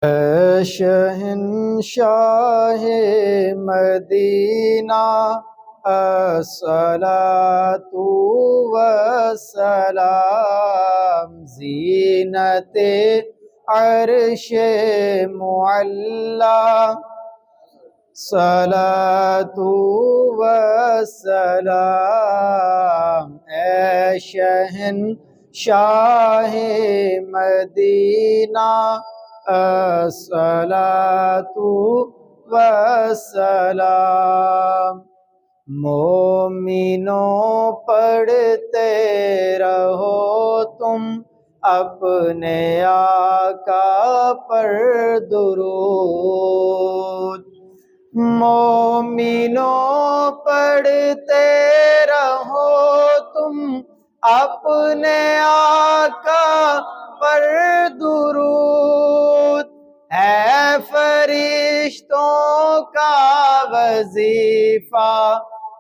اے شہنشاہ مدینہ الصلاۃ والسلام، زینت عرش معلی، صلاۃ والسلام اے شہنشاہ مدینہ الصلاۃ والسلام۔ مومنوں پڑھتے رہو تم اپنے آقا پر درود، مومنوں پڑھتے رہو تم اپنے آقا پر درود، ہے فرشتوں کا وظیفہ،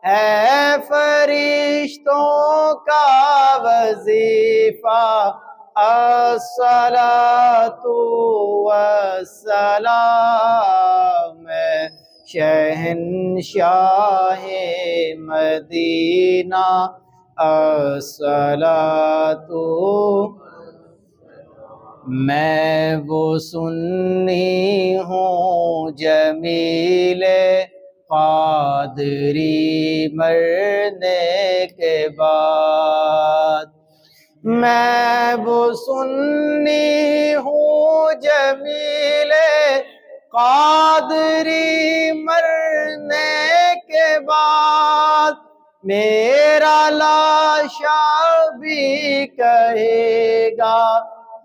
ہے فرشتوں کا وظیفہ، الصلاۃ والسلام شہنشاہ مدینہ الصلاۃ۔ میں وہ سنی ہوں جمیل قادری مرنے کے بعد، میں وہ سنی ہوں جمیل قادری مرنے کے بعد، میرا لاشا بھی کہے گا،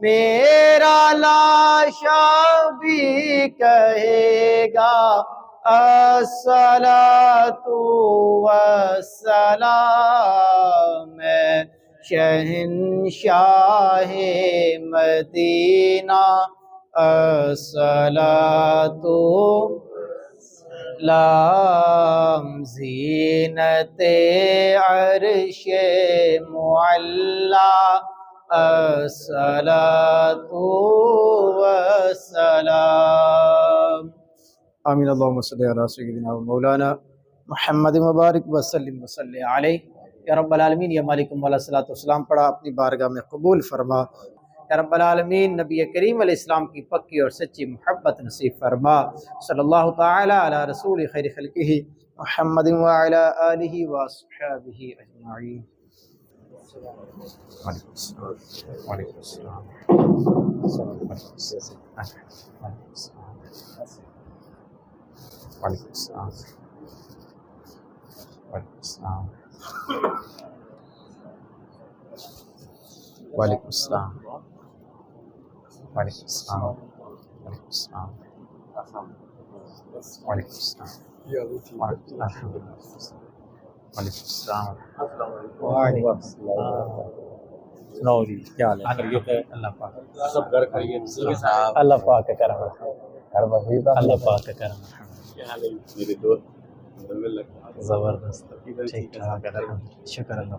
میرا لاشا بھی کہے گا، الصلاۃ والسلام شہنشاہ مدینہ الصلاۃ لام، زینت عرش معلی، الصلاۃ والسلام۔ آمین۔ اللہم صلی علی سیدنا و مولانا محمد مبارک وسلم وصلی علیہ۔ یا رب العالمین، یا مالک مولا صلاۃ والسلام پڑھا اپنی بارگاہ میں قبول فرما۔ یا رب العالمین، نبی کریم علیہ السلام کی پکی اور سچی محبت نصیب فرما۔ صلی اللہ تعالی علی رسول خیر خلقہ محمد وعلی آلہ واصحابہ اجمعین۔ وعلیکم السلام۔ وعلیکم السلام۔ وعلیکم السلام۔ وعلیکم السلام۔ وعلیکم السلام۔ وعلیکم السلام۔ وعلیکم السلام۔ وعلیکم السلام۔ وعلیکم السلام۔ وعلیکم السلام۔ وعلیکم السلام۔ سناؤ جی، کیا حال ہے؟ خیریت ہے؟ اللہ پاک سب گھر خیریت؟ اللہ پاک کا کرم ہے، اللہ پاک کا کرم ہے۔ کیا حال ہے میرے دوست؟ زبردست، ٹھیک ٹھاک، شکر اللہ۔